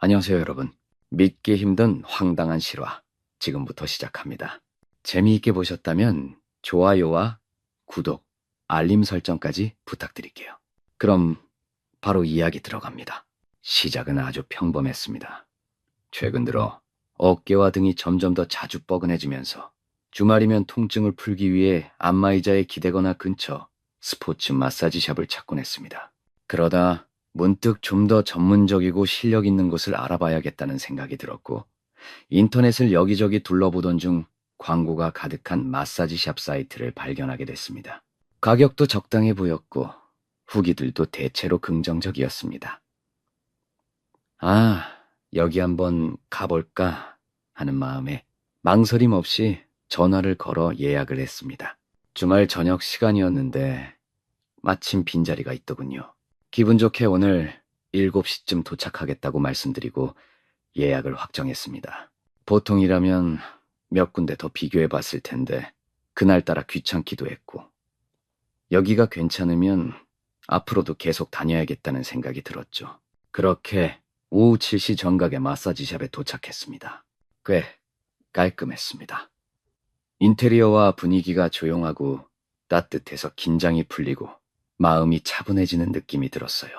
안녕하세요, 여러분. 믿기 힘든 황당한 실화. 지금부터 시작합니다. 재미있게 보셨다면 좋아요와 구독, 알림 설정까지 부탁드릴게요. 그럼 바로 이야기 들어갑니다. 시작은 아주 평범했습니다. 최근 들어 어깨와 등이 점점 더 자주 뻐근해지면서 주말이면 통증을 풀기 위해 안마의자에 기대거나 근처 스포츠 마사지 샵을 찾곤 했습니다. 그러다 문득 좀 더 전문적이고 실력 있는 곳을 알아봐야겠다는 생각이 들었고, 인터넷을 여기저기 둘러보던 중 광고가 가득한 마사지 샵 사이트를 발견하게 됐습니다. 가격도 적당해 보였고, 후기들도 대체로 긍정적이었습니다. 아, 여기 한번 가볼까 하는 마음에 망설임 없이 전화를 걸어 예약을 했습니다. 주말 저녁 시간이었는데 마침 빈자리가 있더군요. 기분 좋게 오늘 7시쯤 도착하겠다고 말씀드리고 예약을 확정했습니다. 보통이라면 몇 군데 더 비교해 봤을 텐데 그날따라 귀찮기도 했고 여기가 괜찮으면 앞으로도 계속 다녀야겠다는 생각이 들었죠. 그렇게 오후 7시 정각에 마사지샵에 도착했습니다. 꽤 깔끔했습니다. 인테리어와 분위기가 조용하고 따뜻해서 긴장이 풀리고 마음이 차분해지는 느낌이 들었어요.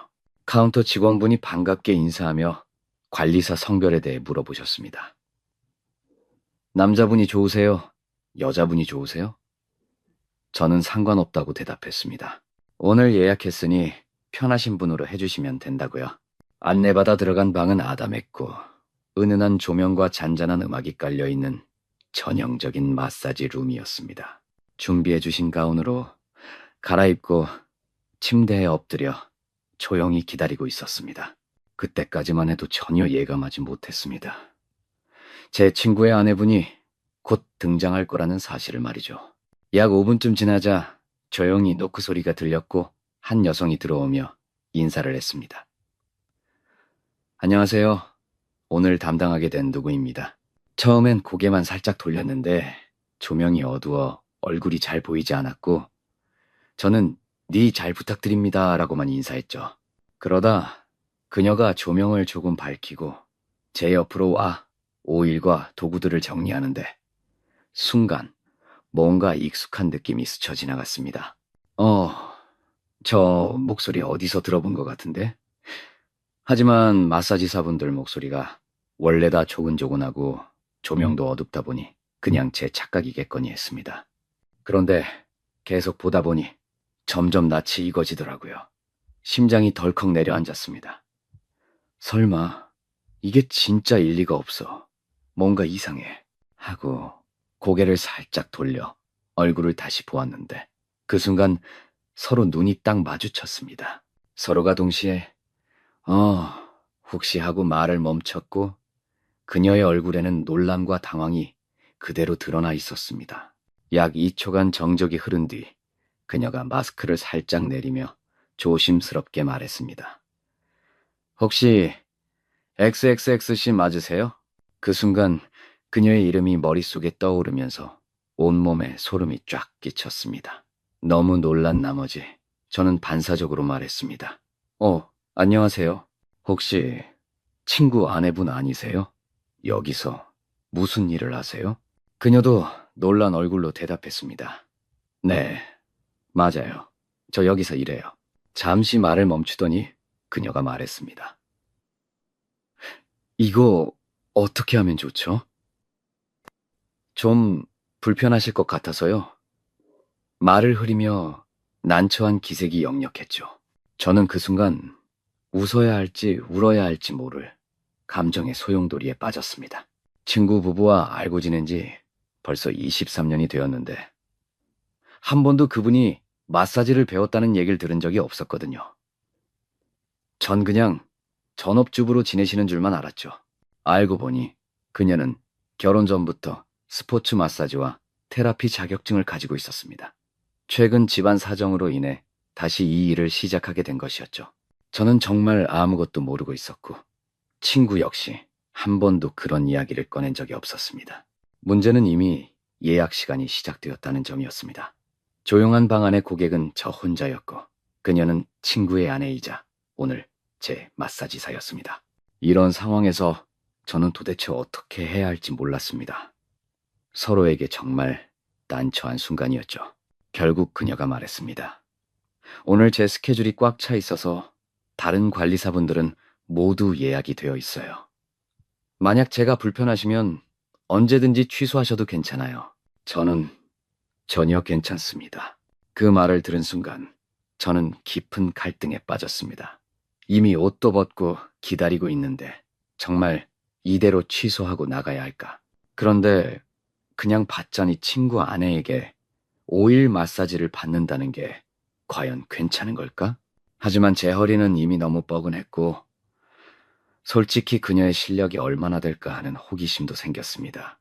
카운터 직원분이 반갑게 인사하며 관리사 성별에 대해 물어보셨습니다. 남자분이 좋으세요? 여자분이 좋으세요? 저는 상관없다고 대답했습니다. 오늘 예약했으니 편하신 분으로 해주시면 된다고요. 안내받아 들어간 방은 아담했고 은은한 조명과 잔잔한 음악이 깔려있는 전형적인 마사지 룸이었습니다. 준비해주신 가운으로 갈아입고 침대에 엎드려 조용히 기다리고 있었습니다. 그때까지만 해도 전혀 예감하지 못했습니다. 제 친구의 아내분이 곧 등장할 거라는 사실을 말이죠. 약 5분쯤 지나자 조용히 노크 소리가 들렸고 한 여성이 들어오며 인사를 했습니다. 안녕하세요. 오늘 담당하게 된 누구입니다. 처음엔 고개만 살짝 돌렸는데 조명이 어두워 얼굴이 잘 보이지 않았고 저는 네 잘 부탁드립니다 라고만 인사했죠. 그러다 그녀가 조명을 조금 밝히고 제 옆으로 와 오일과 도구들을 정리하는데 순간 뭔가 익숙한 느낌이 스쳐 지나갔습니다. 저 목소리 어디서 들어본 것 같은데? 하지만 마사지사분들 목소리가 원래 다 조근조근하고 조명도 어둡다 보니 그냥 제 착각이겠거니 했습니다. 그런데 계속 보다 보니 점점 낯이 익어지더라고요. 심장이 덜컥 내려앉았습니다. 설마 이게 진짜 일리가 없어. 뭔가 이상해. 하고 고개를 살짝 돌려 얼굴을 다시 보았는데 그 순간 서로 눈이 딱 마주쳤습니다. 서로가 동시에 혹시 하고 말을 멈췄고 그녀의 얼굴에는 놀람과 당황이 그대로 드러나 있었습니다. 약 2초간 정적이 흐른 뒤 그녀가 마스크를 살짝 내리며 조심스럽게 말했습니다. 혹시 XXX씨 맞으세요? 그 순간 그녀의 이름이 머릿속에 떠오르면서 온몸에 소름이 쫙 끼쳤습니다. 너무 놀란 나머지 저는 반사적으로 말했습니다. 안녕하세요. 혹시 친구 아내분 아니세요? 여기서 무슨 일을 하세요? 그녀도 놀란 얼굴로 대답했습니다. 네, 맞아요. 저 여기서 일해요. 잠시 말을 멈추더니 그녀가 말했습니다. 이거 어떻게 하면 좋죠? 좀 불편하실 것 같아서요. 말을 흐리며 난처한 기색이 역력했죠. 저는 그 순간 웃어야 할지 울어야 할지 모를 감정의 소용돌이에 빠졌습니다. 친구 부부와 알고 지낸 지 벌써 23년이 되었는데 한 번도 그분이 마사지를 배웠다는 얘기를 들은 적이 없었거든요. 전 그냥 전업주부로 지내시는 줄만 알았죠. 알고 보니 그녀는 결혼 전부터 스포츠 마사지와 테라피 자격증을 가지고 있었습니다. 최근 집안 사정으로 인해 다시 이 일을 시작하게 된 것이었죠. 저는 정말 아무것도 모르고 있었고 친구 역시 한 번도 그런 이야기를 꺼낸 적이 없었습니다. 문제는 이미 예약 시간이 시작되었다는 점이었습니다. 조용한 방 안의 고객은 저 혼자였고 그녀는 친구의 아내이자 오늘 제 마사지사였습니다. 이런 상황에서 저는 도대체 어떻게 해야 할지 몰랐습니다. 서로에게 정말 난처한 순간이었죠. 결국 그녀가 말했습니다. 오늘 제 스케줄이 꽉 차 있어서 다른 관리사분들은 모두 예약이 되어 있어요. 만약 제가 불편하시면 언제든지 취소하셔도 괜찮아요. 저는 전혀 괜찮습니다. 그 말을 들은 순간 저는 깊은 갈등에 빠졌습니다. 이미 옷도 벗고 기다리고 있는데 정말 이대로 취소하고 나가야 할까? 그런데 그냥 받자니 친구 아내에게 5일 마사지를 받는다는 게 과연 괜찮은 걸까? 하지만 제 허리는 이미 너무 뻐근했고 솔직히 그녀의 실력이 얼마나 될까 하는 호기심도 생겼습니다.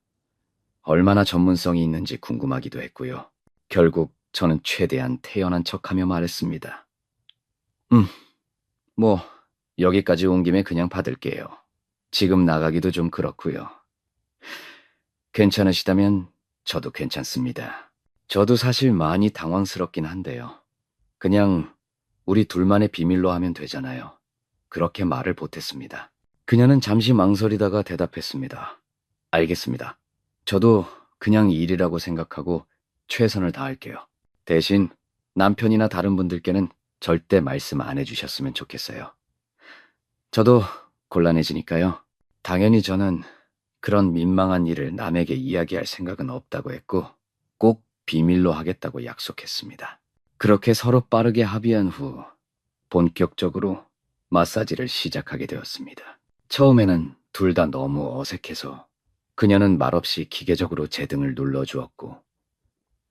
얼마나 전문성이 있는지 궁금하기도 했고요. 결국 저는 최대한 태연한 척하며 말했습니다. 뭐 여기까지 온 김에 그냥 받을게요. 지금 나가기도 좀 그렇고요. 괜찮으시다면 저도 괜찮습니다. 저도 사실 많이 당황스럽긴 한데요. 그냥 우리 둘만의 비밀로 하면 되잖아요. 그렇게 말을 보탰습니다. 그녀는 잠시 망설이다가 대답했습니다. 알겠습니다. 저도 그냥 일이라고 생각하고 최선을 다할게요. 대신 남편이나 다른 분들께는 절대 말씀 안 해주셨으면 좋겠어요. 저도 곤란해지니까요. 당연히 저는 그런 민망한 일을 남에게 이야기할 생각은 없다고 했고 꼭 비밀로 하겠다고 약속했습니다. 그렇게 서로 빠르게 합의한 후 본격적으로 마사지를 시작하게 되었습니다. 처음에는 둘 다 너무 어색해서 그녀는 말없이 기계적으로 제 등을 눌러주었고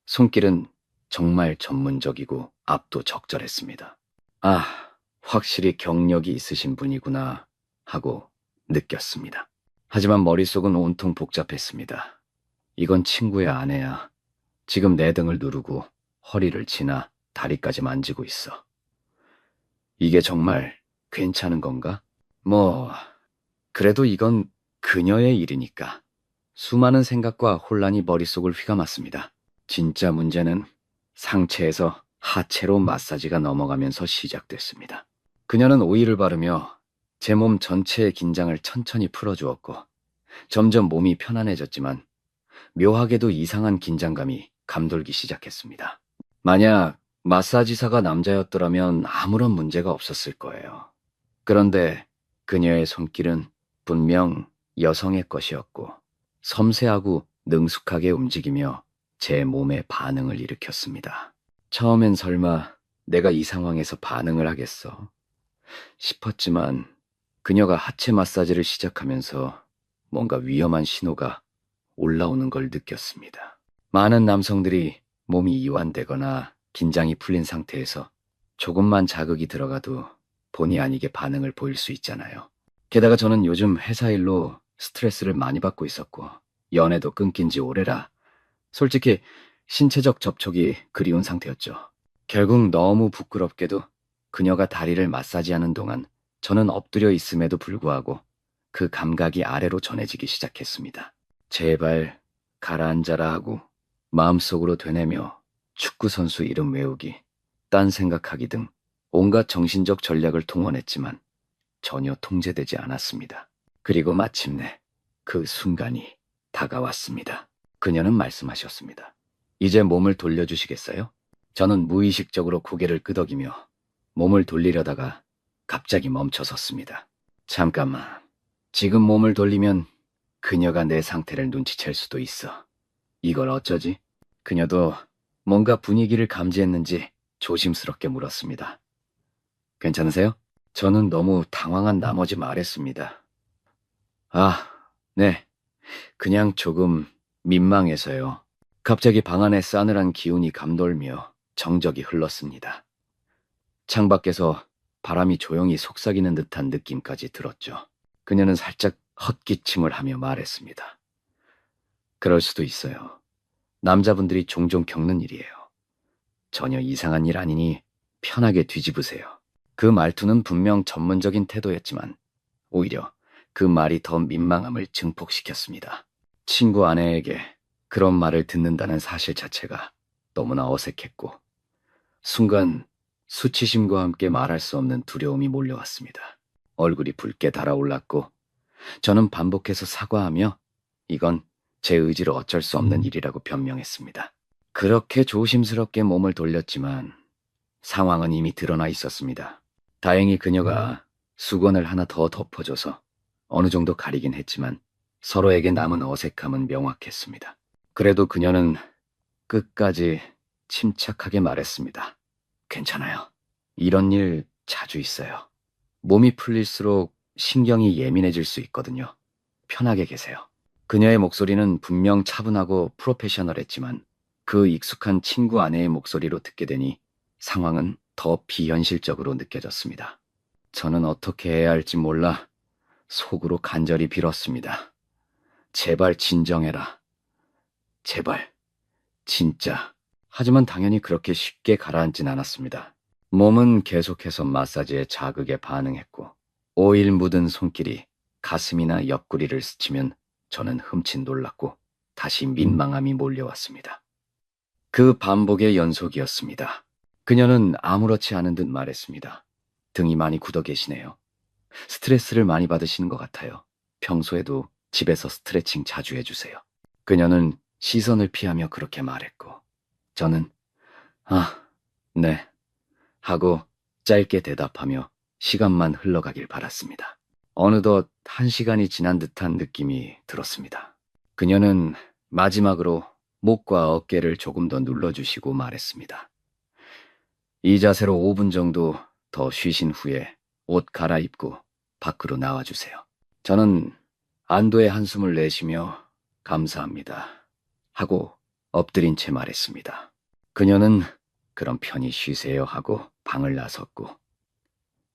손길은 정말 전문적이고 압도 적절했습니다. 아, 확실히 경력이 있으신 분이구나 하고 느꼈습니다. 하지만 머릿속은 온통 복잡했습니다. 이건 친구의 아내야. 지금 내 등을 누르고 허리를 지나 다리까지 만지고 있어. 이게 정말 괜찮은 건가? 그래도 이건 그녀의 일이니까. 수많은 생각과 혼란이 머릿속을 휘감았습니다. 진짜 문제는 상체에서 하체로 마사지가 넘어가면서 시작됐습니다. 그녀는 오일을 바르며 제 몸 전체의 긴장을 천천히 풀어주었고 점점 몸이 편안해졌지만 묘하게도 이상한 긴장감이 감돌기 시작했습니다. 만약 마사지사가 남자였더라면 아무런 문제가 없었을 거예요. 그런데 그녀의 손길은 분명 여성의 것이었고 섬세하고 능숙하게 움직이며 제 몸에 반응을 일으켰습니다. 처음엔 설마 내가 이 상황에서 반응을 하겠어 싶었지만 그녀가 하체 마사지를 시작하면서 뭔가 위험한 신호가 올라오는 걸 느꼈습니다. 많은 남성들이 몸이 이완되거나 긴장이 풀린 상태에서 조금만 자극이 들어가도 본의 아니게 반응을 보일 수 있잖아요. 게다가 저는 요즘 회사 일로 스트레스를 많이 받고 있었고 연애도 끊긴 지 오래라 솔직히 신체적 접촉이 그리운 상태였죠. 결국 너무 부끄럽게도 그녀가 다리를 마사지하는 동안 저는 엎드려 있음에도 불구하고 그 감각이 아래로 전해지기 시작했습니다. 제발 가라앉아라 하고 마음속으로 되뇌며 축구선수 이름 외우기, 딴 생각하기 등 온갖 정신적 전략을 동원했지만 전혀 통제되지 않았습니다. 그리고 마침내 그 순간이 다가왔습니다. 그녀는 말씀하셨습니다. 이제 몸을 돌려주시겠어요? 저는 무의식적으로 고개를 끄덕이며 몸을 돌리려다가 갑자기 멈춰섰습니다. 잠깐만. 지금 몸을 돌리면 그녀가 내 상태를 눈치챌 수도 있어. 이걸 어쩌지? 그녀도 뭔가 분위기를 감지했는지 조심스럽게 물었습니다. 괜찮으세요? 저는 너무 당황한 나머지 말했습니다. 아, 네. 그냥 조금 민망해서요. 갑자기 방 안에 싸늘한 기운이 감돌며 정적이 흘렀습니다. 창밖에서 바람이 조용히 속삭이는 듯한 느낌까지 들었죠. 그녀는 살짝 헛기침을 하며 말했습니다. 그럴 수도 있어요. 남자분들이 종종 겪는 일이에요. 전혀 이상한 일 아니니 편하게 뒤집으세요. 그 말투는 분명 전문적인 태도였지만 오히려 그 말이 더 민망함을 증폭시켰습니다. 친구 아내에게 그런 말을 듣는다는 사실 자체가 너무나 어색했고 순간 수치심과 함께 말할 수 없는 두려움이 몰려왔습니다. 얼굴이 붉게 달아올랐고 저는 반복해서 사과하며 이건 제 의지로 어쩔 수 없는 일이라고 변명했습니다. 그렇게 조심스럽게 몸을 돌렸지만 상황은 이미 드러나 있었습니다. 다행히 그녀가 수건을 하나 더 덮어줘서 어느 정도 가리긴 했지만 서로에게 남은 어색함은 명확했습니다. 그래도 그녀는 끝까지 침착하게 말했습니다. 괜찮아요. 이런 일 자주 있어요. 몸이 풀릴수록 신경이 예민해질 수 있거든요. 편하게 계세요. 그녀의 목소리는 분명 차분하고 프로페셔널했지만 그 익숙한 친구 아내의 목소리로 듣게 되니 상황은 더 비현실적으로 느껴졌습니다. 저는 어떻게 해야 할지 몰라 속으로 간절히 빌었습니다. 제발 진정해라. 제발. 진짜. 하지만 당연히 그렇게 쉽게 가라앉진 않았습니다. 몸은 계속해서 마사지의 자극에 반응했고 오일 묻은 손길이 가슴이나 옆구리를 스치면 저는 흠칫 놀랐고 다시 민망함이 몰려왔습니다. 그 반복의 연속이었습니다. 그녀는 아무렇지 않은 듯 말했습니다. 등이 많이 굳어 계시네요. 스트레스를 많이 받으시는 것 같아요. 평소에도 집에서 스트레칭 자주 해주세요. 그녀는 시선을 피하며 그렇게 말했고 저는 네 하고 짧게 대답하며 시간만 흘러가길 바랐습니다. 어느덧 1시간이 지난 듯한 느낌이 들었습니다. 그녀는 마지막으로 목과 어깨를 조금 더 눌러주시고 말했습니다. 이 자세로 5분 정도 더 쉬신 후에 옷 갈아입고 밖으로 나와주세요. 저는 안도의 한숨을 내쉬며 감사합니다 하고 엎드린 채 말했습니다. 그녀는 그럼 편히 쉬세요 하고 방을 나섰고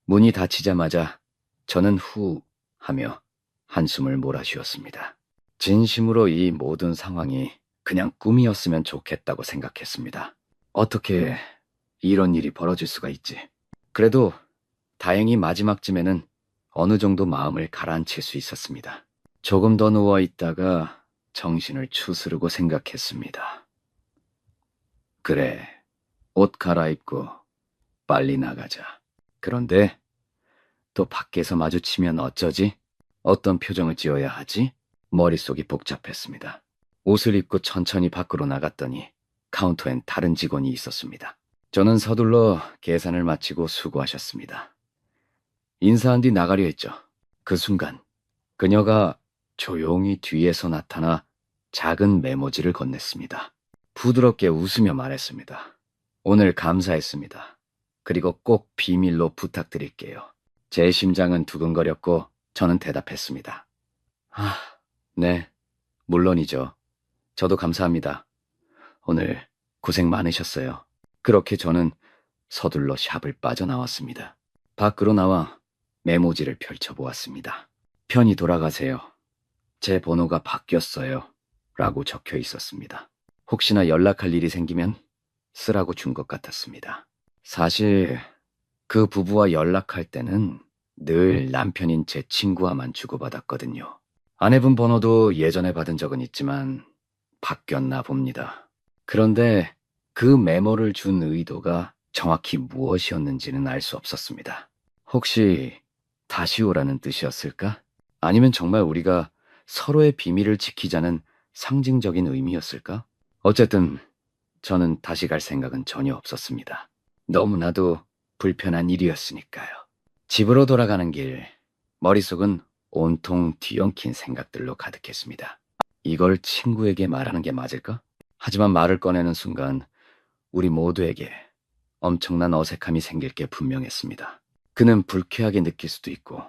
문이 닫히자마자 저는 후 하며 한숨을 몰아쉬었습니다. 진심으로 이 모든 상황이 그냥 꿈이었으면 좋겠다고 생각했습니다. 어떻게 이런 일이 벌어질 수가 있지? 그래도 다행히 마지막쯤에는 어느 정도 마음을 가라앉힐 수 있었습니다. 조금 더 누워 있다가 정신을 추스르고 생각했습니다. 그래, 옷 갈아입고 빨리 나가자. 그런데 또 밖에서 마주치면 어쩌지? 어떤 표정을 지어야 하지? 머릿속이 복잡했습니다. 옷을 입고 천천히 밖으로 나갔더니 카운터엔 다른 직원이 있었습니다. 저는 서둘러 계산을 마치고 수고하셨습니다. 인사한 뒤 나가려 했죠. 그 순간 그녀가 조용히 뒤에서 나타나 작은 메모지를 건넸습니다. 부드럽게 웃으며 말했습니다. 오늘 감사했습니다. 그리고 꼭 비밀로 부탁드릴게요. 제 심장은 두근거렸고 저는 대답했습니다. 네, 물론이죠. 저도 감사합니다. 오늘 고생 많으셨어요. 그렇게 저는 서둘러 샵을 빠져나왔습니다. 밖으로 나와 메모지를 펼쳐보았습니다. 편히 돌아가세요. 제 번호가 바뀌었어요. 라고 적혀 있었습니다. 혹시나 연락할 일이 생기면 쓰라고 준 것 같았습니다. 사실 그 부부와 연락할 때는 늘 남편인 제 친구와만 주고받았거든요. 아내분 번호도 예전에 받은 적은 있지만 바뀌었나 봅니다. 그런데 그 메모를 준 의도가 정확히 무엇이었는지는 알 수 없었습니다. 혹시 다시 오라는 뜻이었을까? 아니면 정말 우리가 서로의 비밀을 지키자는 상징적인 의미였을까? 어쨌든 저는 다시 갈 생각은 전혀 없었습니다. 너무나도 불편한 일이었으니까요. 집으로 돌아가는 길, 머릿속은 온통 뒤엉킨 생각들로 가득했습니다. 이걸 친구에게 말하는 게 맞을까? 하지만 말을 꺼내는 순간 우리 모두에게 엄청난 어색함이 생길 게 분명했습니다. 그는 불쾌하게 느낄 수도 있고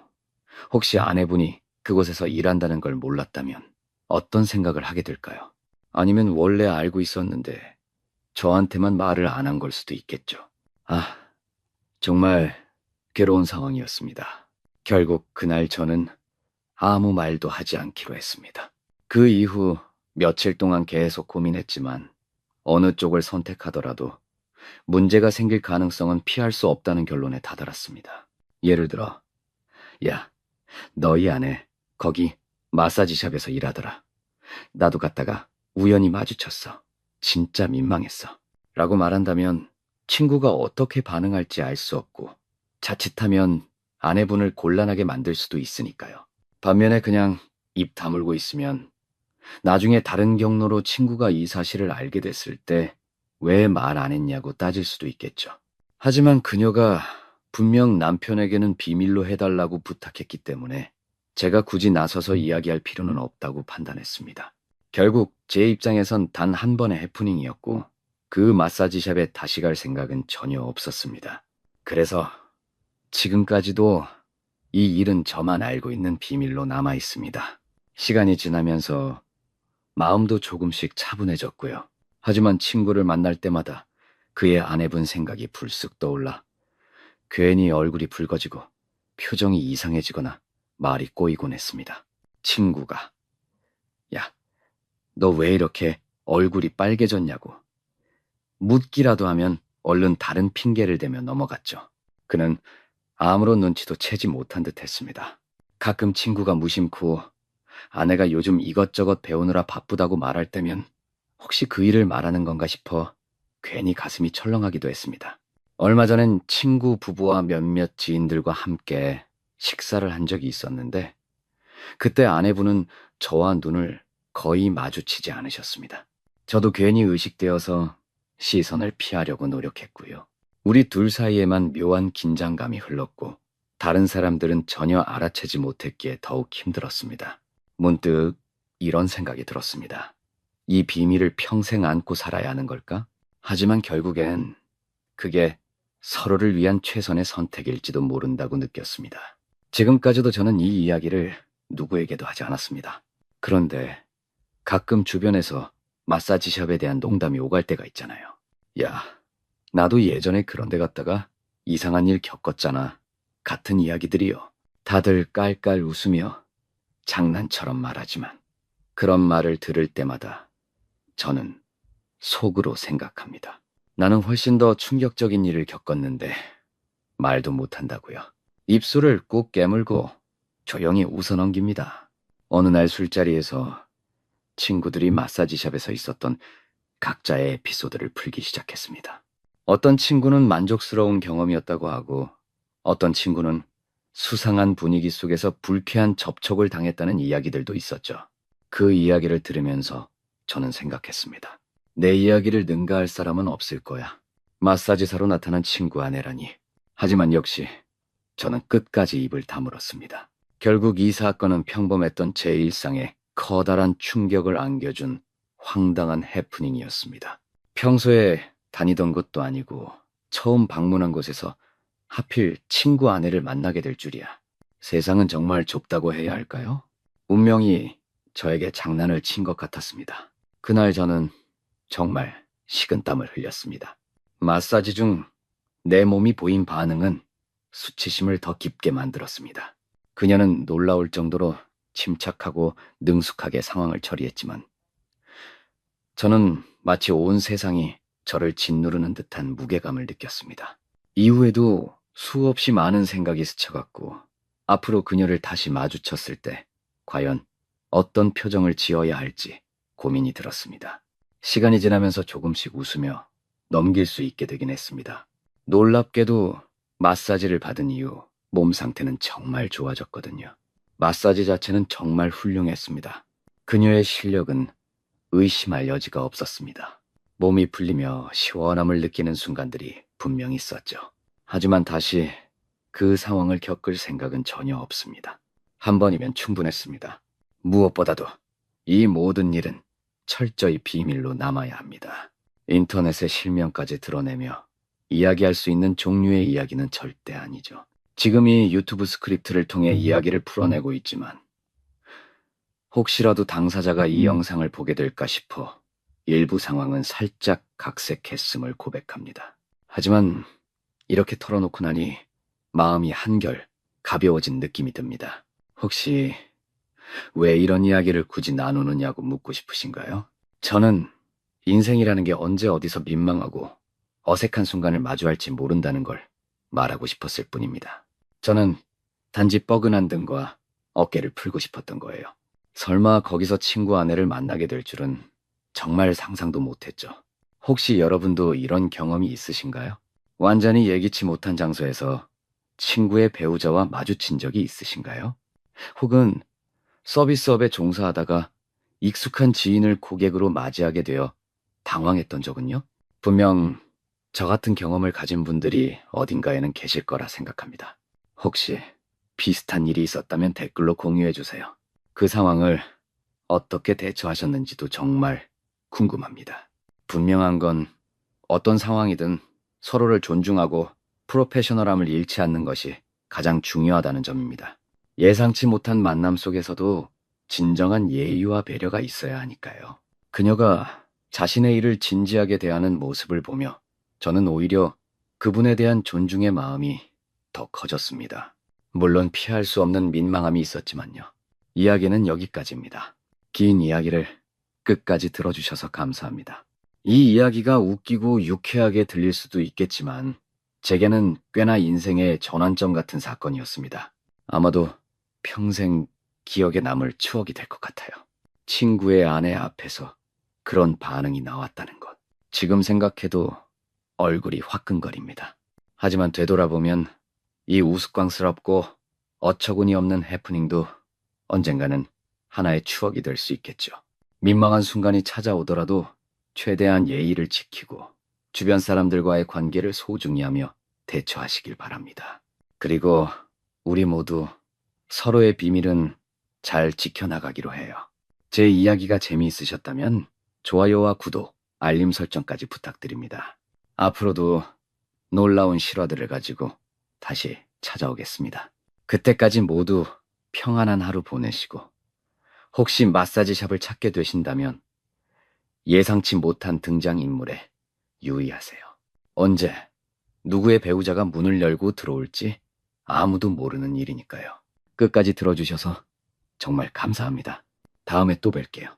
혹시 아내분이 그곳에서 일한다는 걸 몰랐다면 어떤 생각을 하게 될까요? 아니면 원래 알고 있었는데 저한테만 말을 안 한 걸 수도 있겠죠. 정말 괴로운 상황이었습니다. 결국 그날 저는 아무 말도 하지 않기로 했습니다. 그 이후 며칠 동안 계속 고민했지만 어느 쪽을 선택하더라도 문제가 생길 가능성은 피할 수 없다는 결론에 다다랐습니다. 예를 들어, 야, 너희 아내 거기 마사지샵에서 일하더라. 나도 갔다가 우연히 마주쳤어. 진짜 민망했어. 라고 말한다면 친구가 어떻게 반응할지 알 수 없고 자칫하면 아내분을 곤란하게 만들 수도 있으니까요. 반면에 그냥 입 다물고 있으면 나중에 다른 경로로 친구가 이 사실을 알게 됐을 때 왜 말 안 했냐고 따질 수도 있겠죠. 하지만 그녀가 분명 남편에게는 비밀로 해달라고 부탁했기 때문에 제가 굳이 나서서 이야기할 필요는 없다고 판단했습니다. 결국 제 입장에선 단 한 번의 해프닝이었고 그 마사지샵에 다시 갈 생각은 전혀 없었습니다. 그래서 지금까지도 이 일은 저만 알고 있는 비밀로 남아 있습니다. 시간이 지나면서 마음도 조금씩 차분해졌고요. 하지만 친구를 만날 때마다 그의 아내분 생각이 불쑥 떠올라 괜히 얼굴이 붉어지고 표정이 이상해지거나 말이 꼬이곤 했습니다. 친구가 야, 너 왜 이렇게 얼굴이 빨개졌냐고 묻기라도 하면 얼른 다른 핑계를 대며 넘어갔죠. 그는 아무런 눈치도 채지 못한 듯 했습니다. 가끔 친구가 무심코 아내가 요즘 이것저것 배우느라 바쁘다고 말할 때면 혹시 그 일을 말하는 건가 싶어 괜히 가슴이 철렁하기도 했습니다. 얼마 전엔 친구 부부와 몇몇 지인들과 함께 식사를 한 적이 있었는데 그때 아내분은 저와 눈을 거의 마주치지 않으셨습니다. 저도 괜히 의식되어서 시선을 피하려고 노력했고요. 우리 둘 사이에만 묘한 긴장감이 흘렀고 다른 사람들은 전혀 알아채지 못했기에 더욱 힘들었습니다. 문득 이런 생각이 들었습니다. 이 비밀을 평생 안고 살아야 하는 걸까? 하지만 결국엔 그게 서로를 위한 최선의 선택일지도 모른다고 느꼈습니다. 지금까지도 저는 이 이야기를 누구에게도 하지 않았습니다. 그런데 가끔 주변에서 마사지샵에 대한 농담이 오갈 때가 있잖아요. 야, 나도 예전에 그런 데 갔다가 이상한 일 겪었잖아. 같은 이야기들이요. 다들 깔깔 웃으며 장난처럼 말하지만 그런 말을 들을 때마다 저는 속으로 생각합니다. 나는 훨씬 더 충격적인 일을 겪었는데 말도 못한다고요. 입술을 꾹 깨물고 조용히 웃어넘깁니다. 어느 날 술자리에서 친구들이 마사지샵에서 있었던 각자의 에피소드를 풀기 시작했습니다. 어떤 친구는 만족스러운 경험이었다고 하고 어떤 친구는 수상한 분위기 속에서 불쾌한 접촉을 당했다는 이야기들도 있었죠. 그 이야기를 들으면서 저는 생각했습니다. 내 이야기를 능가할 사람은 없을 거야. 마사지사로 나타난 친구 아내라니. 하지만 역시 저는 끝까지 입을 다물었습니다. 결국 이 사건은 평범했던 제 일상에 커다란 충격을 안겨준 황당한 해프닝이었습니다. 평소에 다니던 곳도 아니고 처음 방문한 곳에서 하필 친구 아내를 만나게 될 줄이야. 세상은 정말 좁다고 해야 할까요? 운명이 저에게 장난을 친 것 같았습니다. 그날 저는 정말 식은땀을 흘렸습니다. 마사지 중 내 몸이 보인 반응은 수치심을 더 깊게 만들었습니다. 그녀는 놀라울 정도로 침착하고 능숙하게 상황을 처리했지만 저는 마치 온 세상이 저를 짓누르는 듯한 무게감을 느꼈습니다. 이후에도 수없이 많은 생각이 스쳐갔고 앞으로 그녀를 다시 마주쳤을 때 과연 어떤 표정을 지어야 할지 고민이 들었습니다. 시간이 지나면서 조금씩 웃으며 넘길 수 있게 되긴 했습니다. 놀랍게도 마사지를 받은 이후 몸 상태는 정말 좋아졌거든요. 마사지 자체는 정말 훌륭했습니다. 그녀의 실력은 의심할 여지가 없었습니다. 몸이 풀리며 시원함을 느끼는 순간들이 분명히 있었죠. 하지만 다시 그 상황을 겪을 생각은 전혀 없습니다. 한 번이면 충분했습니다. 무엇보다도 이 모든 일은 철저히 비밀로 남아야 합니다. 인터넷에 실명까지 드러내며 이야기할 수 있는 종류의 이야기는 절대 아니죠. 지금 이 유튜브 스크립트를 통해 이야기를 풀어내고 있지만 혹시라도 당사자가 이 영상을 보게 될까 싶어 일부 상황은 살짝 각색했음을 고백합니다. 하지만 이렇게 털어놓고 나니 마음이 한결 가벼워진 느낌이 듭니다. 혹시 왜 이런 이야기를 굳이 나누느냐고 묻고 싶으신가요? 저는 인생이라는 게 언제 어디서 민망하고 어색한 순간을 마주할지 모른다는 걸 말하고 싶었을 뿐입니다. 저는 단지 뻐근한 등과 어깨를 풀고 싶었던 거예요. 설마 거기서 친구 아내를 만나게 될 줄은 정말 상상도 못했죠. 혹시 여러분도 이런 경험이 있으신가요? 완전히 예기치 못한 장소에서 친구의 배우자와 마주친 적이 있으신가요? 혹은 서비스업에 종사하다가 익숙한 지인을 고객으로 맞이하게 되어 당황했던 적은요? 분명 저 같은 경험을 가진 분들이 어딘가에는 계실 거라 생각합니다. 혹시 비슷한 일이 있었다면 댓글로 공유해 주세요. 그 상황을 어떻게 대처하셨는지도 정말 궁금합니다. 분명한 건 어떤 상황이든 서로를 존중하고 프로페셔널함을 잃지 않는 것이 가장 중요하다는 점입니다. 예상치 못한 만남 속에서도 진정한 예의와 배려가 있어야 하니까요. 그녀가 자신의 일을 진지하게 대하는 모습을 보며 저는 오히려 그분에 대한 존중의 마음이 더 커졌습니다. 물론 피할 수 없는 민망함이 있었지만요. 이야기는 여기까지입니다. 긴 이야기를 끝까지 들어주셔서 감사합니다. 이 이야기가 웃기고 유쾌하게 들릴 수도 있겠지만 제게는 꽤나 인생의 전환점 같은 사건이었습니다. 아마도 평생 기억에 남을 추억이 될 것 같아요. 친구의 아내 앞에서 그런 반응이 나왔다는 것. 지금 생각해도 얼굴이 화끈거립니다. 하지만 되돌아보면 이 우스꽝스럽고 어처구니 없는 해프닝도 언젠가는 하나의 추억이 될 수 있겠죠. 민망한 순간이 찾아오더라도 최대한 예의를 지키고 주변 사람들과의 관계를 소중히 하며 대처하시길 바랍니다. 그리고 우리 모두 서로의 비밀은 잘 지켜나가기로 해요. 제 이야기가 재미있으셨다면 좋아요와 구독, 알림 설정까지 부탁드립니다. 앞으로도 놀라운 실화들을 가지고 다시 찾아오겠습니다. 그때까지 모두 평안한 하루 보내시고 혹시 마사지샵을 찾게 되신다면 예상치 못한 등장인물에 유의하세요. 언제 누구의 배우자가 문을 열고 들어올지 아무도 모르는 일이니까요. 끝까지 들어주셔서 정말 감사합니다. 다음에 또 뵐게요.